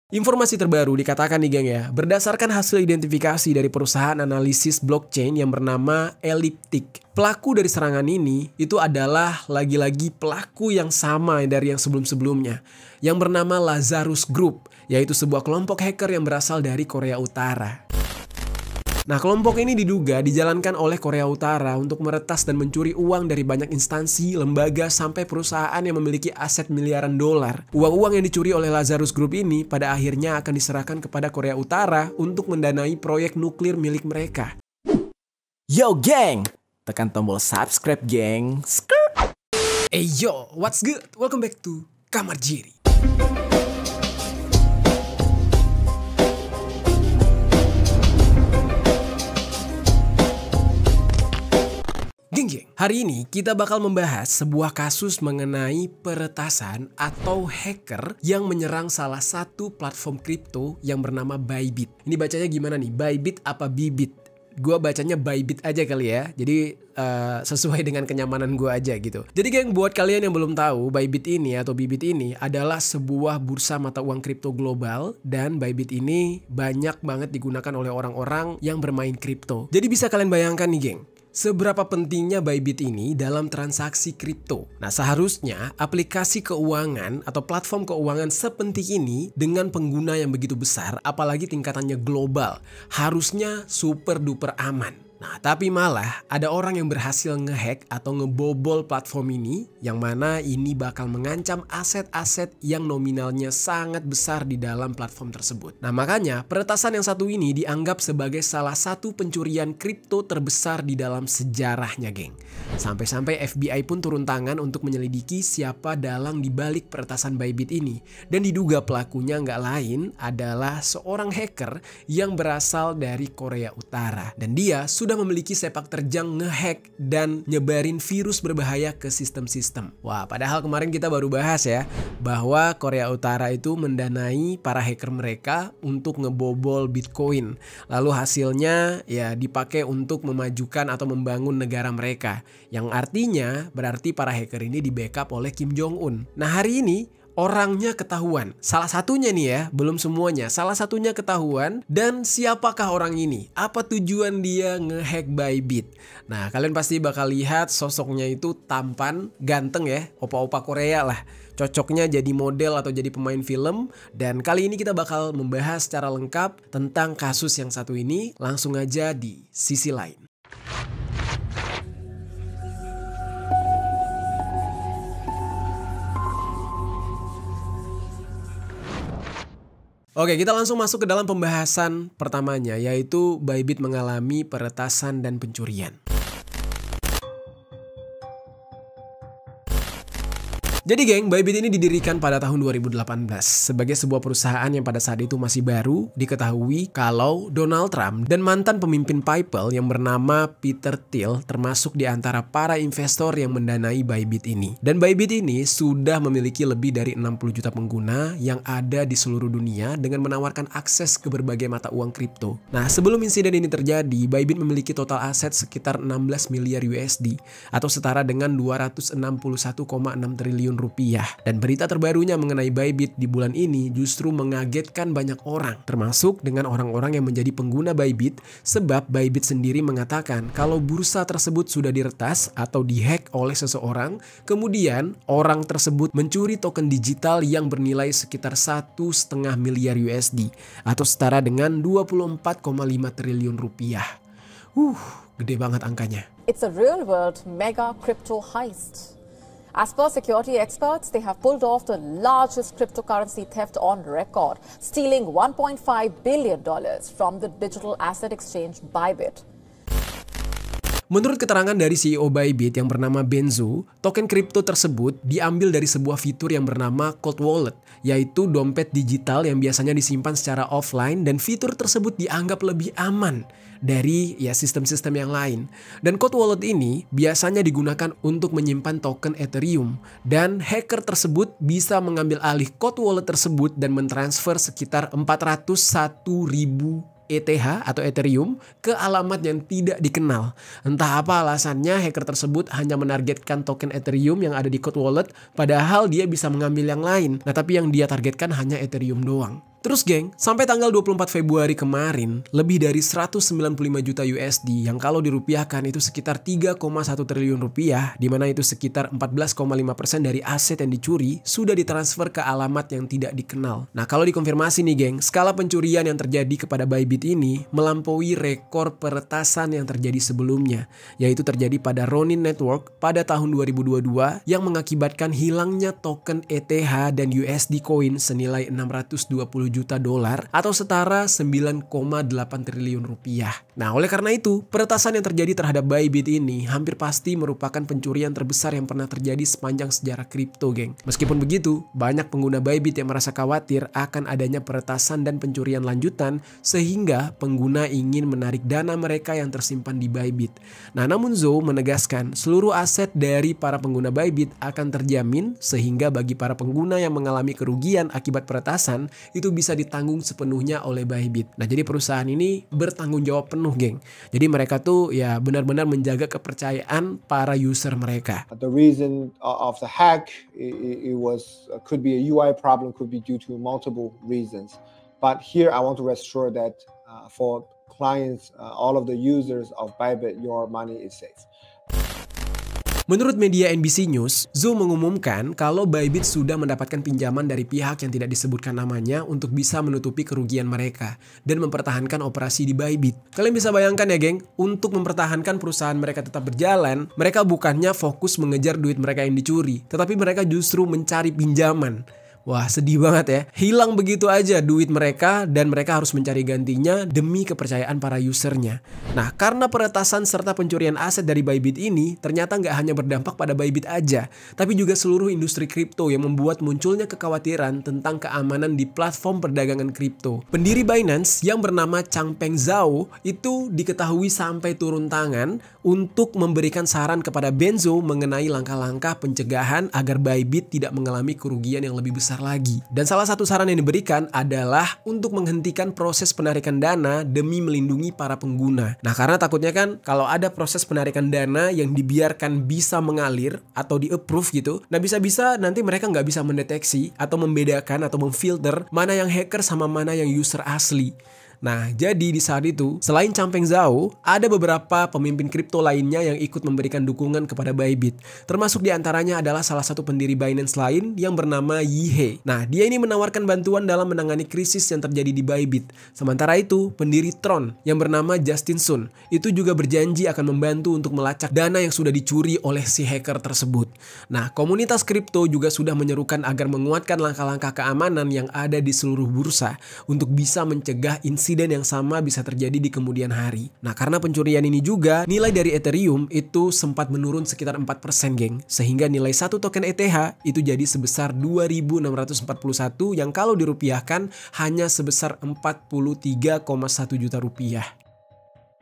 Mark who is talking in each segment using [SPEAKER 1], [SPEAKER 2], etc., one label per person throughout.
[SPEAKER 1] Informasi terbaru dikatakan nih geng ya, berdasarkan hasil identifikasi dari perusahaan analisis blockchain yang bernama Elliptic. Pelaku dari serangan ini itu adalah lagi-lagi pelaku yang sama dari yang sebelum-sebelumnya, yang bernama Lazarus Group, yaitu sebuah kelompok hacker yang berasal dari Korea Utara. Nah, kelompok ini diduga dijalankan oleh Korea Utara untuk meretas dan mencuri uang dari banyak instansi, lembaga, sampai perusahaan yang memiliki aset miliaran dolar. Uang-uang yang dicuri oleh Lazarus Group ini pada akhirnya akan diserahkan kepada Korea Utara untuk mendanai proyek nuklir milik mereka.
[SPEAKER 2] Yo geng, tekan tombol subscribe geng.
[SPEAKER 1] Hey yo, what's good? Welcome back to Kamar Jiri. Geng, hari ini kita bakal membahas sebuah kasus mengenai peretasan atau hacker yang menyerang salah satu platform kripto yang bernama Bybit. Ini bacanya gimana nih? Bybit apa Bibit? Gua bacanya Bybit aja kali ya. Jadi sesuai dengan kenyamanan gue aja gitu. Jadi geng, buat kalian yang belum tahu, Bybit ini atau Bibit ini adalah sebuah bursa mata uang kripto global, dan Bybit ini banyak banget digunakan oleh orang-orang yang bermain kripto. Jadi bisa kalian bayangkan nih geng, seberapa pentingnya Bybit ini dalam transaksi kripto. Nah, seharusnya aplikasi keuangan atau platform keuangan sepenting ini dengan pengguna yang begitu besar, apalagi tingkatannya global, harusnya super duper aman. Nah, tapi malah ada orang yang berhasil ngehack atau ngebobol platform ini, yang mana ini bakal mengancam aset-aset yang nominalnya sangat besar di dalam platform tersebut. Nah, makanya peretasan yang satu ini dianggap sebagai salah satu pencurian kripto terbesar di dalam sejarahnya, geng. Sampai-sampai FBI pun turun tangan untuk menyelidiki siapa dalang dibalik peretasan Bybit ini. Dan diduga pelakunya nggak lain adalah seorang hacker yang berasal dari Korea Utara. Dan dia sudah memiliki sepak terjang ngehack dan nyebarin virus berbahaya ke sistem-sistem. Wah, padahal kemarin kita baru bahas ya, bahwa Korea Utara itu mendanai para hacker mereka untuk ngebobol Bitcoin. Lalu hasilnya ya dipakai untuk memajukan atau membangun negara mereka. Yang artinya berarti para hacker ini di backup oleh Kim Jong-un. Nah, hari ini orangnya ketahuan. Salah satunya nih ya, belum semuanya. Salah satunya ketahuan. Dan siapakah orang ini? Apa tujuan dia ngehack Bybit? Nah, kalian pasti bakal lihat sosoknya itu tampan, ganteng ya. Opa-opa Korea lah. Cocoknya jadi model atau jadi pemain film. Dan kali ini kita bakal membahas secara lengkap tentang kasus yang satu ini. Langsung aja di sisi lain. Oke, kita langsung masuk ke dalam pembahasan pertamanya, yaitu Bybit mengalami peretasan dan pencurian. Jadi geng, Bybit ini didirikan pada tahun 2018 sebagai sebuah perusahaan yang pada saat itu masih baru. Diketahui kalau Donald Trump dan mantan pemimpin PayPal yang bernama Peter Thiel termasuk di antara para investor yang mendanai Bybit ini. Dan Bybit ini sudah memiliki lebih dari 60 juta pengguna yang ada di seluruh dunia dengan menawarkan akses ke berbagai mata uang kripto. Nah, sebelum insiden ini terjadi, Bybit memiliki total aset sekitar 16 miliar USD atau setara dengan 261,6 triliun rupiah. Dan berita terbarunya mengenai Bybit di bulan ini justru mengagetkan banyak orang, termasuk dengan orang-orang yang menjadi pengguna Bybit, sebab Bybit sendiri mengatakan kalau bursa tersebut sudah diretas atau dihack oleh seseorang, kemudian orang tersebut mencuri token digital yang bernilai sekitar 1,5 miliar USD atau setara dengan 24,5 triliun rupiah. Gede banget angkanya.
[SPEAKER 3] It's a real world mega crypto heist. As per security experts, they have pulled off the largest cryptocurrency theft on record, stealing $1.5 billion from the digital asset exchange Bybit.
[SPEAKER 1] Menurut keterangan dari CEO Bybit yang bernama Benzo, token kripto tersebut diambil dari sebuah fitur yang bernama Cold Wallet, yaitu dompet digital yang biasanya disimpan secara offline, dan fitur tersebut dianggap lebih aman dari sistem-sistem yang lain. Dan Cold Wallet ini biasanya digunakan untuk menyimpan token Ethereum, dan hacker tersebut bisa mengambil alih Cold Wallet tersebut dan mentransfer sekitar 401.000 ETH atau Ethereum ke alamat yang tidak dikenal. Entah apa alasannya, hacker tersebut hanya menargetkan token Ethereum yang ada di Cold Wallet, padahal dia bisa mengambil yang lain. Nah, tapi yang dia targetkan hanya Ethereum doang. Terus geng, sampai tanggal 24 Februari kemarin, lebih dari 195 juta USD yang kalau dirupiahkan itu sekitar 3,1 triliun rupiah, di mana itu sekitar 14,5% dari aset yang dicuri sudah ditransfer ke alamat yang tidak dikenal. Nah, kalau dikonfirmasi nih geng, skala pencurian yang terjadi kepada Bybit ini melampaui rekor peretasan yang terjadi sebelumnya, yaitu terjadi pada Ronin Network pada tahun 2022 yang mengakibatkan hilangnya token ETH dan USD coin senilai 620 juta dolar atau setara 9,8 triliun rupiah. Nah, oleh karena itu, peretasan yang terjadi terhadap Bybit ini hampir pasti merupakan pencurian terbesar yang pernah terjadi sepanjang sejarah kripto, geng. Meskipun begitu, banyak pengguna Bybit yang merasa khawatir akan adanya peretasan dan pencurian lanjutan sehingga pengguna ingin menarik dana mereka yang tersimpan di Bybit. Nah, namun Zhou menegaskan seluruh aset dari para pengguna Bybit akan terjamin sehingga bagi para pengguna yang mengalami kerugian akibat peretasan itu bisa ditanggung sepenuhnya oleh Bybit. Nah, jadi perusahaan ini bertanggung jawab penuh, geng. Jadi mereka tuh ya benar-benar menjaga kepercayaan para user mereka.
[SPEAKER 4] The reason of the hack could be a UI problem, could be due to multiple reasons. But here I want to reassure that for clients, all of the users of Bybit, your money is safe.
[SPEAKER 1] Menurut media NBC News, Zhou mengumumkan kalau Bybit sudah mendapatkan pinjaman dari pihak yang tidak disebutkan namanya untuk bisa menutupi kerugian mereka dan mempertahankan operasi di Bybit. Kalian bisa bayangkan ya geng, untuk mempertahankan perusahaan mereka tetap berjalan, mereka bukannya fokus mengejar duit mereka yang dicuri, tetapi mereka justru mencari pinjaman. Wah, sedih banget ya. Hilang begitu aja duit mereka dan mereka harus mencari gantinya demi kepercayaan para usernya. Nah, karena peretasan serta pencurian aset dari Bybit ini ternyata nggak hanya berdampak pada Bybit aja, tapi juga seluruh industri kripto yang membuat munculnya kekhawatiran tentang keamanan di platform perdagangan kripto. Pendiri Binance yang bernama Changpeng Zhao itu diketahui sampai turun tangan untuk memberikan saran kepada Benzo mengenai langkah-langkah pencegahan agar Bybit tidak mengalami kerugian yang lebih besar lagi. Dan salah satu saran yang diberikan adalah untuk menghentikan proses penarikan dana demi melindungi para pengguna. Nah, karena takutnya kan kalau ada proses penarikan dana yang dibiarkan bisa mengalir atau di-approve gitu, nah bisa-bisa nanti mereka nggak bisa mendeteksi atau membedakan atau memfilter mana yang hacker sama mana yang user asli. Nah, jadi di saat itu, selain Changpeng Zhao, ada beberapa pemimpin kripto lainnya yang ikut memberikan dukungan kepada Bybit. Termasuk diantaranya adalah salah satu pendiri Binance lain yang bernama Yi He. Nah, dia ini menawarkan bantuan dalam menangani krisis yang terjadi di Bybit. Sementara itu, pendiri Tron yang bernama Justin Sun, itu juga berjanji akan membantu untuk melacak dana yang sudah dicuri oleh si hacker tersebut. Nah, komunitas kripto juga sudah menyerukan agar menguatkan langkah-langkah keamanan yang ada di seluruh bursa untuk bisa mencegah insiden yang sama bisa terjadi di kemudian hari. Nah, karena pencurian ini juga, nilai dari Ethereum itu sempat menurun sekitar 4%, geng. Sehingga nilai satu token ETH itu jadi sebesar 2.641 yang kalau dirupiahkan hanya sebesar 43,1 juta rupiah.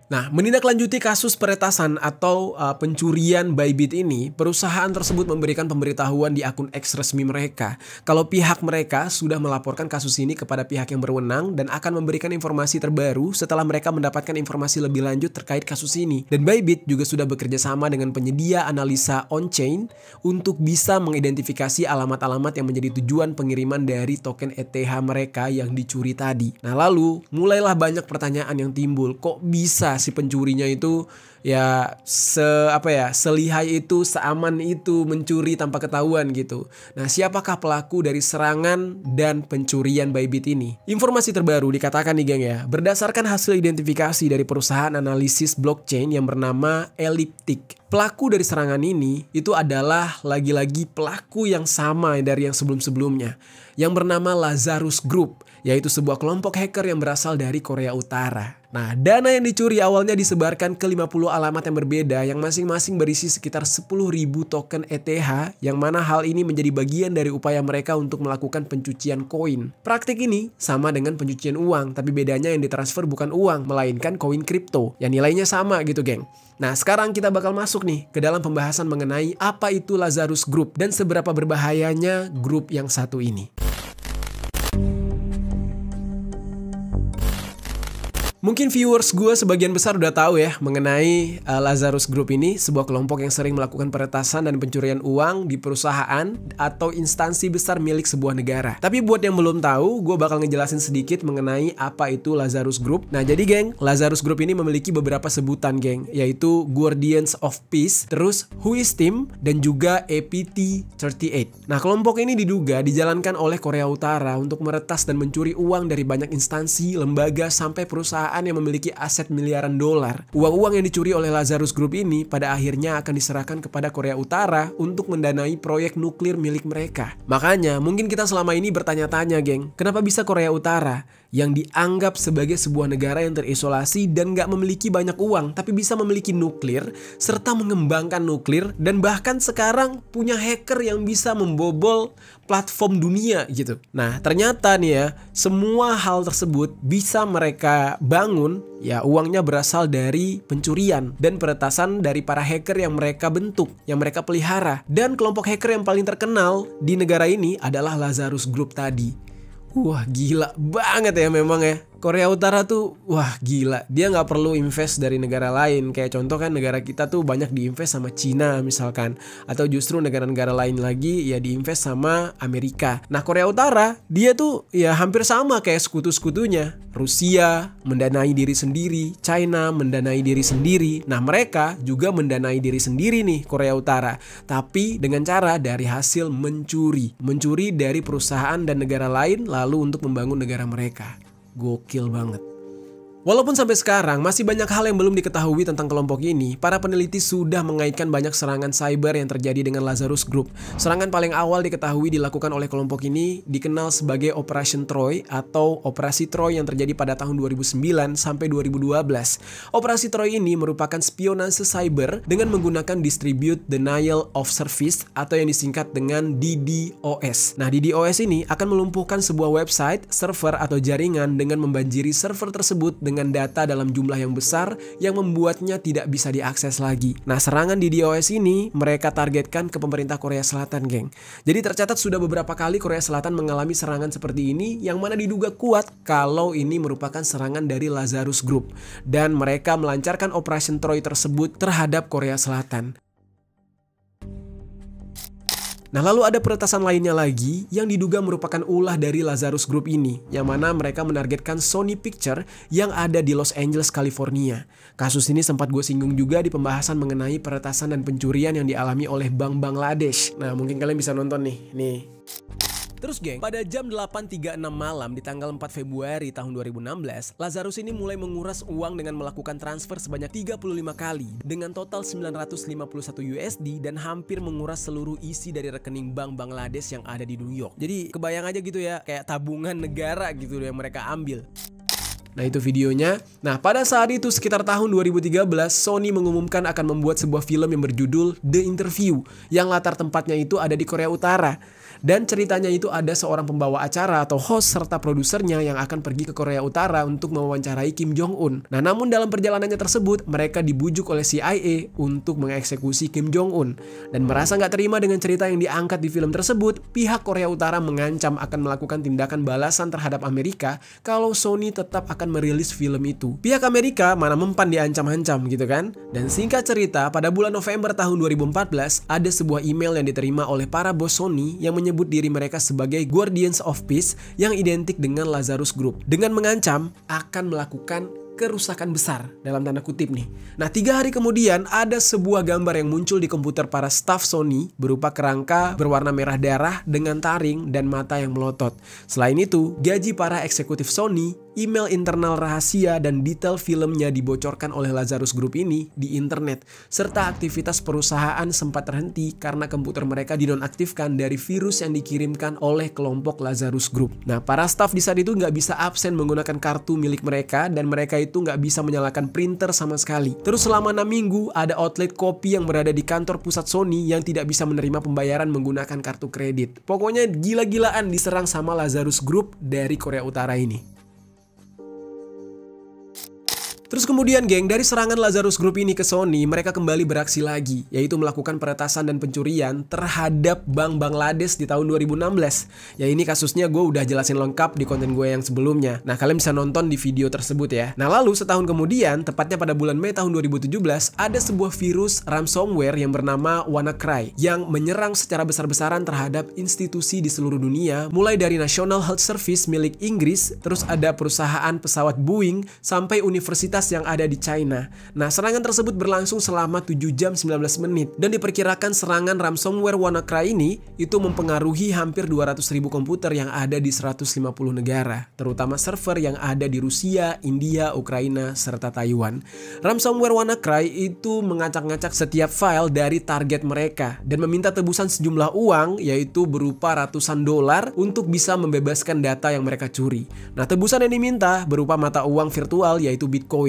[SPEAKER 1] Nah, menindaklanjuti kasus peretasan atau pencurian Bybit ini, perusahaan tersebut memberikan pemberitahuan di akun X resmi mereka kalau pihak mereka sudah melaporkan kasus ini kepada pihak yang berwenang dan akan memberikan informasi terbaru setelah mereka mendapatkan informasi lebih lanjut terkait kasus ini. Dan Bybit juga sudah bekerja sama dengan penyedia analisa on-chain untuk bisa mengidentifikasi alamat-alamat yang menjadi tujuan pengiriman dari token ETH mereka yang dicuri tadi. Nah, lalu mulailah banyak pertanyaan yang timbul. Kok bisa si pencurinya itu ya selihai itu, seaman itu mencuri tanpa ketahuan gitu. Nah, siapakah pelaku dari serangan dan pencurian Bybit ini? Informasi terbaru dikatakan nih geng ya, berdasarkan hasil identifikasi dari perusahaan analisis blockchain yang bernama Elliptic. Pelaku dari serangan ini itu adalah lagi-lagi pelaku yang sama dari yang sebelum-sebelumnya, yang bernama Lazarus Group, yaitu sebuah kelompok hacker yang berasal dari Korea Utara. Nah, dana yang dicuri awalnya disebarkan ke 50 alamat yang berbeda yang masing-masing berisi sekitar 10.000 token ETH, yang mana hal ini menjadi bagian dari upaya mereka untuk melakukan pencucian koin. Praktik ini sama dengan pencucian uang, tapi bedanya yang ditransfer bukan uang, melainkan koin kripto yang nilainya sama gitu, geng. Nah, sekarang kita bakal masuk nih ke dalam pembahasan mengenai apa itu Lazarus Group dan seberapa berbahayanya grup yang satu ini. Mungkin viewers gue sebagian besar udah tahu ya mengenai Lazarus Group ini, sebuah kelompok yang sering melakukan peretasan dan pencurian uang di perusahaan atau instansi besar milik sebuah negara. Tapi buat yang belum tahu, gue bakal ngejelasin sedikit mengenai apa itu Lazarus Group. Nah jadi geng, Lazarus Group ini memiliki beberapa sebutan geng, yaitu Guardians of Peace, terus Whois Team, dan juga APT38. Nah kelompok ini diduga dijalankan oleh Korea Utara untuk meretas dan mencuri uang dari banyak instansi, lembaga, sampai perusahaan yang memiliki aset miliaran dolar. Uang-uang yang dicuri oleh Lazarus Group ini pada akhirnya akan diserahkan kepada Korea Utara untuk mendanai proyek nuklir milik mereka. Makanya mungkin kita selama ini bertanya-tanya geng, kenapa bisa Korea Utara yang dianggap sebagai sebuah negara yang terisolasi dan gak memiliki banyak uang tapi bisa memiliki nuklir serta mengembangkan nuklir, dan bahkan sekarang punya hacker yang bisa membobol platform dunia gitu. Nah ternyata nih ya, semua hal tersebut bisa mereka bangun ya, uangnya berasal dari pencurian dan peretasan dari para hacker yang mereka bentuk, yang mereka pelihara. Dan kelompok hacker yang paling terkenal di negara ini adalah Lazarus Group tadi. Wah gila banget ya memang ya. Korea Utara tuh wah gila. Dia nggak perlu invest dari negara lain. Kayak contoh kan negara kita tuh banyak diinvest sama Cina misalkan. Atau justru negara-negara lain lagi ya diinvest sama Amerika. Nah Korea Utara dia tuh ya hampir sama kayak sekutu-sekutunya. Rusia mendanai diri sendiri, China mendanai diri sendiri. Nah mereka juga mendanai diri sendiri nih Korea Utara. Tapi dengan cara dari hasil mencuri. Mencuri dari perusahaan dan negara lain lalu untuk membangun negara mereka. Gokil banget. Walaupun sampai sekarang masih banyak hal yang belum diketahui tentang kelompok ini, para peneliti sudah mengaitkan banyak serangan cyber yang terjadi dengan Lazarus Group. Serangan paling awal diketahui dilakukan oleh kelompok ini dikenal sebagai Operation Troy atau Operasi Troy yang terjadi pada tahun 2009 sampai 2012. Operasi Troy ini merupakan spionase cyber dengan menggunakan Distribute Denial of Service atau yang disingkat dengan DDoS. Nah, DDoS ini akan melumpuhkan sebuah website, server atau jaringan dengan membanjiri server tersebut dengan data dalam jumlah yang besar yang membuatnya tidak bisa diakses lagi. Nah, serangan DDoS ini mereka targetkan ke pemerintah Korea Selatan, geng. Jadi tercatat sudah beberapa kali Korea Selatan mengalami serangan seperti ini yang mana diduga kuat kalau ini merupakan serangan dari Lazarus Group. Dan mereka melancarkan Operation Troy tersebut terhadap Korea Selatan. Nah lalu ada peretasan lainnya lagi yang diduga merupakan ulah dari Lazarus Group ini, yang mana mereka menargetkan Sony Picture yang ada di Los Angeles, California. Kasus ini sempat gue singgung juga di pembahasan mengenai peretasan dan pencurian yang dialami oleh Bank Bangladesh. Nah mungkin kalian bisa nonton nih. Terus geng, pada jam 8.36 malam di tanggal 4 Februari tahun 2016, Lazarus ini mulai menguras uang dengan melakukan transfer sebanyak 35 kali dengan total 951 USD dan hampir menguras seluruh isi dari rekening Bank Bangladesh yang ada di New York. Jadi kebayang aja gitu ya, kayak tabungan negara gitu yang mereka ambil. Nah itu videonya. Nah pada saat itu sekitar tahun 2013, Sony mengumumkan akan membuat sebuah film yang berjudul The Interview yang latar tempatnya itu ada di Korea Utara. Dan ceritanya itu ada seorang pembawa acara atau host serta produsernya yang akan pergi ke Korea Utara untuk mewawancarai Kim Jong-un. Nah namun dalam perjalanannya tersebut mereka dibujuk oleh CIA untuk mengeksekusi Kim Jong-un. Dan merasa nggak terima dengan cerita yang diangkat di film tersebut, pihak Korea Utara mengancam akan melakukan tindakan balasan terhadap Amerika kalau Sony tetap akan merilis film itu. Pihak Amerika mana mempan diancam-ancam gitu kan. Dan singkat cerita, pada bulan November tahun 2014 ada sebuah email yang diterima oleh para bos Sony yang menyebut diri mereka sebagai Guardians of Peace yang identik dengan Lazarus Group dengan mengancam akan melakukan kerusakan besar dalam tanda kutip nih. Nah 3 hari kemudian ada sebuah gambar yang muncul di komputer para staf Sony berupa kerangka berwarna merah darah dengan taring dan mata yang melotot. Selain itu, gaji para eksekutif Sony, email internal rahasia dan detail filmnya dibocorkan oleh Lazarus Group ini di internet, serta aktivitas perusahaan sempat terhenti karena komputer mereka dinonaktifkan dari virus yang dikirimkan oleh kelompok Lazarus Group. Nah para staf di saat itu nggak bisa absen menggunakan kartu milik mereka dan mereka itu nggak bisa menyalakan printer sama sekali. Terus selama 6 minggu ada outlet kopi yang berada di kantor pusat Sony yang tidak bisa menerima pembayaran menggunakan kartu kredit. Pokoknya gila-gilaan diserang sama Lazarus Group dari Korea Utara ini. Terus kemudian geng, dari serangan Lazarus Group ini ke Sony, mereka kembali beraksi lagi, yaitu melakukan peretasan dan pencurian terhadap Bank Bangladesh di tahun 2016. Ya ini kasusnya gue udah jelasin lengkap di konten gue yang sebelumnya. Nah kalian bisa nonton di video tersebut ya. Nah lalu setahun kemudian, tepatnya pada bulan Mei tahun 2017, ada sebuah virus ransomware yang bernama WannaCry yang menyerang secara besar-besaran terhadap institusi di seluruh dunia, mulai dari National Health Service milik Inggris, terus ada perusahaan pesawat Boeing, sampai universitas yang ada di China. Nah, serangan tersebut berlangsung selama 7 jam 19 menit dan diperkirakan serangan ransomware WannaCry ini itu mempengaruhi hampir 200.000 komputer yang ada di 150 negara, terutama server yang ada di Rusia, India, Ukraina, serta Taiwan. Ransomware WannaCry itu mengacak-ngacak setiap file dari target mereka dan meminta tebusan sejumlah uang, yaitu berupa ratusan dolar untuk bisa membebaskan data yang mereka curi. Nah, tebusan yang diminta berupa mata uang virtual yaitu Bitcoin.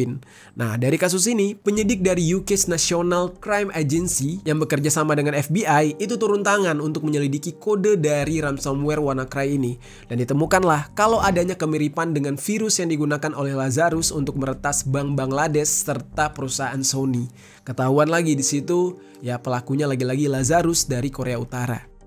[SPEAKER 1] Nah, dari kasus ini, penyidik dari UK's National Crime Agency yang bekerja sama dengan FBI itu turun tangan untuk menyelidiki kode dari ransomware WannaCry ini. Dan ditemukanlah kalau adanya kemiripan dengan virus yang digunakan oleh Lazarus untuk meretas Bank Bangladesh serta perusahaan Sony. Ketahuan lagi di situ, ya pelakunya lagi-lagi Lazarus dari Korea Utara.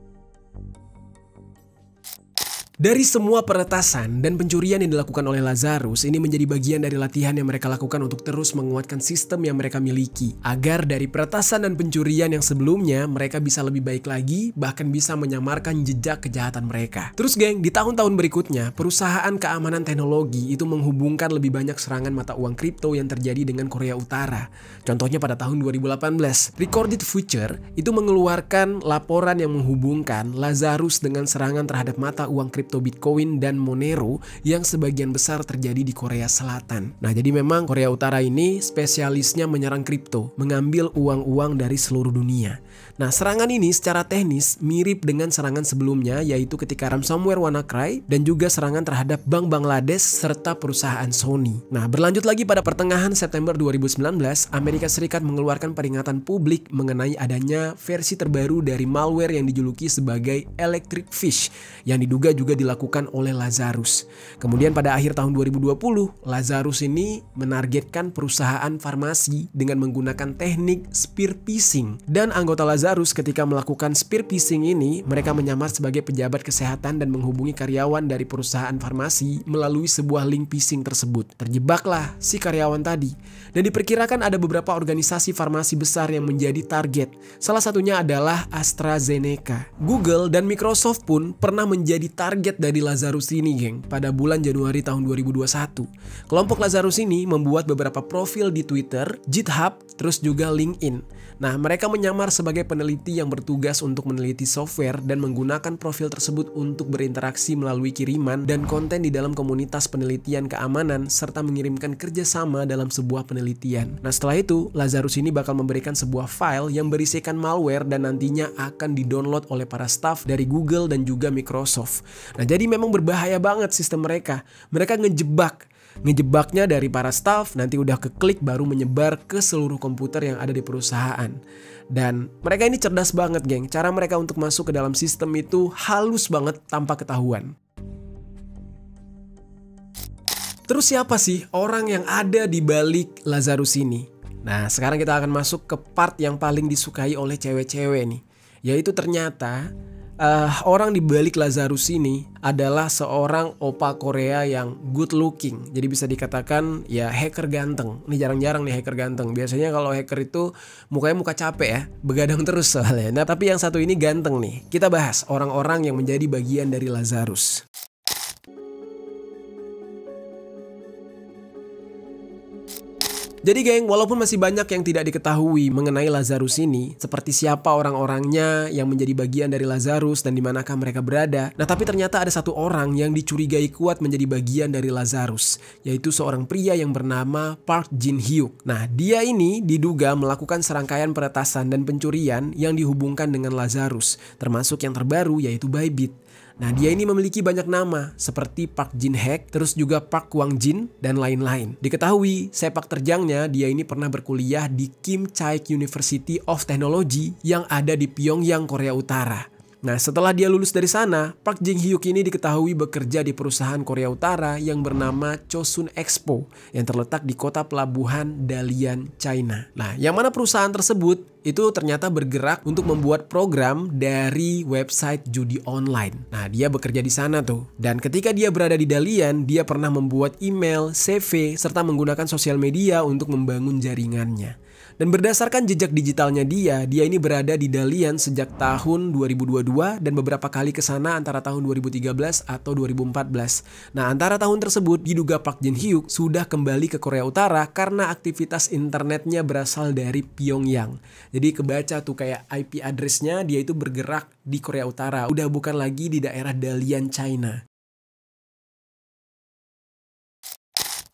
[SPEAKER 1] Dari semua peretasan dan pencurian yang dilakukan oleh Lazarus, ini menjadi bagian dari latihan yang mereka lakukan untuk terus menguatkan sistem yang mereka miliki. Agar dari peretasan dan pencurian yang sebelumnya, mereka bisa lebih baik lagi, bahkan bisa menyamarkan jejak kejahatan mereka. Terus geng, di tahun-tahun berikutnya, perusahaan keamanan teknologi itu menghubungkan lebih banyak serangan mata uang kripto yang terjadi dengan Korea Utara. Contohnya pada tahun 2018, Recorded Future itu mengeluarkan laporan yang menghubungkan Lazarus dengan serangan terhadap mata uang kripto Bitcoin dan Monero yang sebagian besar terjadi di Korea Selatan. Nah, jadi memang Korea Utara ini spesialisnya menyerang kripto, mengambil uang-uang dari seluruh dunia. Nah, serangan ini secara teknis mirip dengan serangan sebelumnya, yaitu ketika ransomware WannaCry dan juga serangan terhadap Bank Bangladesh serta perusahaan Sony. Nah, berlanjut lagi pada pertengahan September 2019, Amerika Serikat mengeluarkan peringatan publik mengenai adanya versi terbaru dari malware yang dijuluki sebagai Electric Fish yang diduga juga dilakukan oleh Lazarus. Kemudian pada akhir tahun 2020, Lazarus ini menargetkan perusahaan farmasi dengan menggunakan teknik spear phishing. Dan anggota Lazarus ketika melakukan spear phishing ini, mereka menyamar sebagai pejabat kesehatan dan menghubungi karyawan dari perusahaan farmasi melalui sebuah link phishing tersebut. Terjebaklah si karyawan tadi. Dan diperkirakan ada beberapa organisasi farmasi besar yang menjadi target. Salah satunya adalah AstraZeneca. Google dan Microsoft pun pernah menjadi target dari Lazarus ini, geng, pada bulan Januari tahun 2021. Kelompok Lazarus ini membuat beberapa profil di Twitter, GitHub, terus juga LinkedIn. Nah, mereka menyamar sebagai peneliti yang bertugas untuk meneliti software dan menggunakan profil tersebut untuk berinteraksi melalui kiriman dan konten di dalam komunitas penelitian keamanan serta mengirimkan kerjasama dalam sebuah penelitian. Nah, setelah itu, Lazarus ini bakal memberikan sebuah file yang berisikan malware dan nantinya akan di-download oleh para staff dari Google dan juga Microsoft. Nah, jadi memang berbahaya banget sistem mereka. Mereka ngejebaknya dari para staff, nanti udah keklik baru menyebar ke seluruh komputer yang ada di perusahaan. Dan mereka ini cerdas banget, geng. Cara mereka untuk masuk ke dalam sistem itu halus banget tanpa ketahuan. Terus siapa sih orang yang ada di balik Lazarus ini? Nah, sekarang kita akan masuk ke part yang paling disukai oleh cewek-cewek nih. Yaitu ternyata orang di balik Lazarus ini adalah seorang opa Korea yang good looking. Jadi bisa dikatakan ya hacker ganteng. Ini jarang-jarang nih hacker ganteng. Biasanya kalau hacker itu mukanya muka capek ya, begadang terus soalnya. Nah, tapi yang satu ini ganteng nih. Kita bahas orang-orang yang menjadi bagian dari Lazarus. Jadi geng, walaupun masih banyak yang tidak diketahui mengenai Lazarus ini, seperti siapa orang-orangnya yang menjadi bagian dari Lazarus dan di manakah mereka berada. Nah, tapi ternyata ada satu orang yang dicurigai kuat menjadi bagian dari Lazarus, yaitu seorang pria yang bernama Park Jin-hyuk. Nah, dia ini diduga melakukan serangkaian peretasan dan pencurian yang dihubungkan dengan Lazarus, termasuk yang terbaru yaitu Bybit. Nah, dia ini memiliki banyak nama seperti Park Jin-hak, terus juga Park Kwang-jin, dan lain-lain. Diketahui sepak terjangnya dia ini pernah berkuliah di Kim Chaek University of Technology yang ada di Pyongyang, Korea Utara. Nah, setelah dia lulus dari sana, Park Jin Hyuk ini diketahui bekerja di perusahaan Korea Utara yang bernama Chosun Expo yang terletak di kota pelabuhan Dalian, China. Nah, yang mana perusahaan tersebut itu ternyata bergerak untuk membuat program dari website judi online. Nah, dia bekerja di sana tuh. Dan ketika dia berada di Dalian, dia pernah membuat email, CV, serta menggunakan sosial media untuk membangun jaringannya. Dan berdasarkan jejak digitalnya dia ini berada di Dalian sejak tahun 2022 dan beberapa kali ke sana antara tahun 2013 atau 2014. Nah, antara tahun tersebut diduga Park Jin Hyuk sudah kembali ke Korea Utara karena aktivitas internetnya berasal dari Pyongyang. Jadi kebaca tuh kayak IP address-nya dia itu bergerak di Korea Utara, udah bukan lagi di daerah Dalian, China.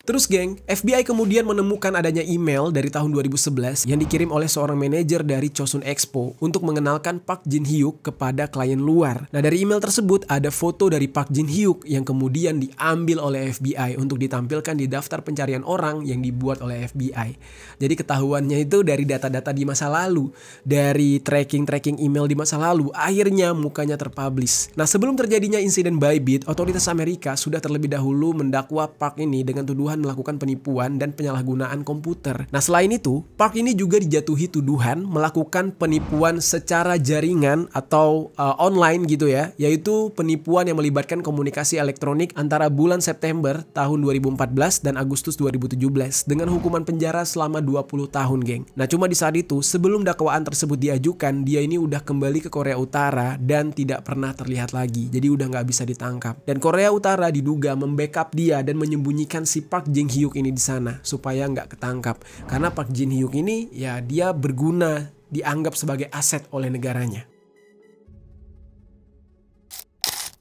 [SPEAKER 1] Terus geng, FBI kemudian menemukan adanya email dari tahun 2011 yang dikirim oleh seorang manajer dari Chosun Expo untuk mengenalkan Park Jin Hyuk kepada klien luar. Nah, dari email tersebut ada foto dari Park Jin Hyuk yang kemudian diambil oleh FBI untuk ditampilkan di daftar pencarian orang yang dibuat oleh FBI. Jadi ketahuannya itu dari data-data di masa lalu, dari tracking email di masa lalu, akhirnya mukanya terpublish. Nah, sebelum terjadinya insiden Bybit, otoritas Amerika sudah terlebih dahulu mendakwa Park ini dengan tuduhan melakukan penipuan dan penyalahgunaan komputer. Nah, selain itu, Park ini juga dijatuhi tuduhan melakukan penipuan secara jaringan atau online gitu ya, yaitu penipuan yang melibatkan komunikasi elektronik antara bulan September tahun 2014 dan Agustus 2017 dengan hukuman penjara selama 20 tahun, geng. Nah, cuma di saat itu, sebelum dakwaan tersebut diajukan, dia ini udah kembali ke Korea Utara dan tidak pernah terlihat lagi. Jadi udah nggak bisa ditangkap. Dan Korea Utara diduga membackup dia dan menyembunyikan si Park Jin Hyuk ini di sana supaya nggak ketangkap. Karena Park Jin Hyuk ini ya dia berguna, dianggap sebagai aset oleh negaranya.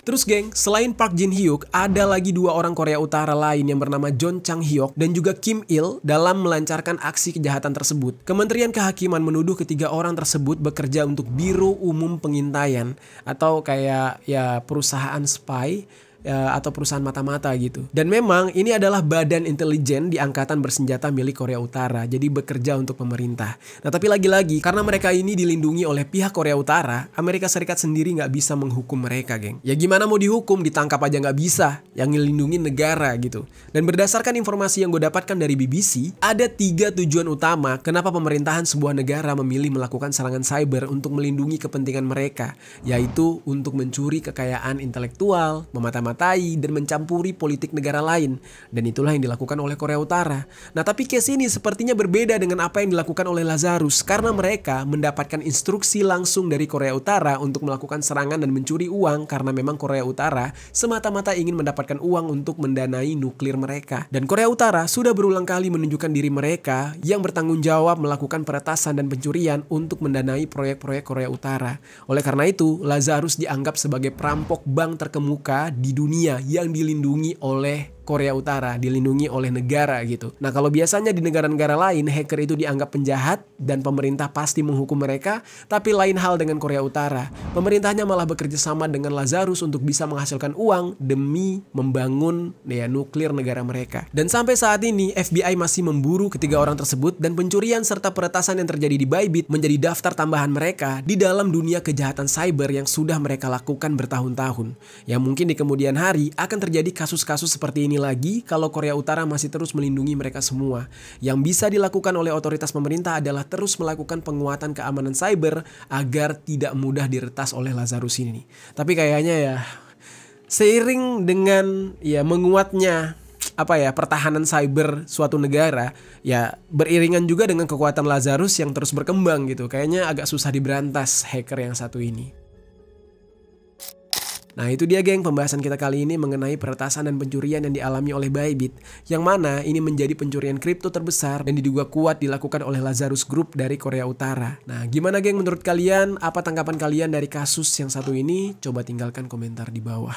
[SPEAKER 1] Terus geng, selain Park Jin Hyuk, ada lagi dua orang Korea Utara lain yang bernama John Chang Hyuk dan juga Kim Il dalam melancarkan aksi kejahatan tersebut. Kementerian Kehakiman menuduh ketiga orang tersebut bekerja untuk Biro Umum Pengintaian atau kayak ya perusahaan spy atau perusahaan mata-mata gitu. Dan memang ini adalah badan intelijen di angkatan bersenjata milik Korea Utara, jadi bekerja untuk pemerintah. Nah, tapi lagi-lagi karena mereka ini dilindungi oleh pihak Korea Utara, Amerika Serikat sendiri nggak bisa menghukum mereka, geng. Ya gimana mau dihukum, ditangkap aja nggak bisa, yang ngelindungin negara gitu. Dan berdasarkan informasi yang gue dapatkan dari BBC, ada 3 tujuan utama kenapa pemerintahan sebuah negara memilih melakukan serangan cyber untuk melindungi kepentingan mereka, yaitu untuk mencuri kekayaan intelektual, memata-matai dan mencampuri politik negara lain. Dan itulah yang dilakukan oleh Korea Utara. Nah, tapi case ini sepertinya berbeda dengan apa yang dilakukan oleh Lazarus karena mereka mendapatkan instruksi langsung dari Korea Utara untuk melakukan serangan dan mencuri uang karena memang Korea Utara semata-mata ingin mendapatkan uang untuk mendanai nuklir mereka. Dan Korea Utara sudah berulang kali menunjukkan diri mereka yang bertanggung jawab melakukan peretasan dan pencurian untuk mendanai proyek-proyek Korea Utara. Oleh karena itu, Lazarus dianggap sebagai perampok bank terkemuka di dunia yang dilindungi oleh Korea Utara, dilindungi oleh negara gitu. Nah, kalau biasanya di negara-negara lain hacker itu dianggap penjahat dan pemerintah pasti menghukum mereka, tapi lain hal dengan Korea Utara. Pemerintahnya malah bekerja sama dengan Lazarus untuk bisa menghasilkan uang demi membangun nuklir negara mereka. Dan sampai saat ini FBI masih memburu ketiga orang tersebut dan pencurian serta peretasan yang terjadi di Bybit menjadi daftar tambahan mereka di dalam dunia kejahatan cyber yang sudah mereka lakukan bertahun-tahun. Yang mungkin di kemudian hari akan terjadi kasus-kasus seperti ini lagi kalau Korea Utara masih terus melindungi mereka semua. Yang bisa dilakukan oleh otoritas pemerintah adalah terus melakukan penguatan keamanan cyber agar tidak mudah diretas oleh Lazarus ini. Tapi kayaknya ya seiring dengan ya menguatnya pertahanan cyber suatu negara, ya beriringan juga dengan kekuatan Lazarus yang terus berkembang gitu. Kayaknya agak susah diberantas hacker yang satu ini. Nah, itu dia geng pembahasan kita kali ini mengenai peretasan dan pencurian yang dialami oleh Bybit, yang mana ini menjadi pencurian kripto terbesar dan diduga kuat dilakukan oleh Lazarus Group dari Korea Utara. Nah, gimana geng menurut kalian? Apa tanggapan kalian dari kasus yang satu ini? Coba tinggalkan komentar di bawah.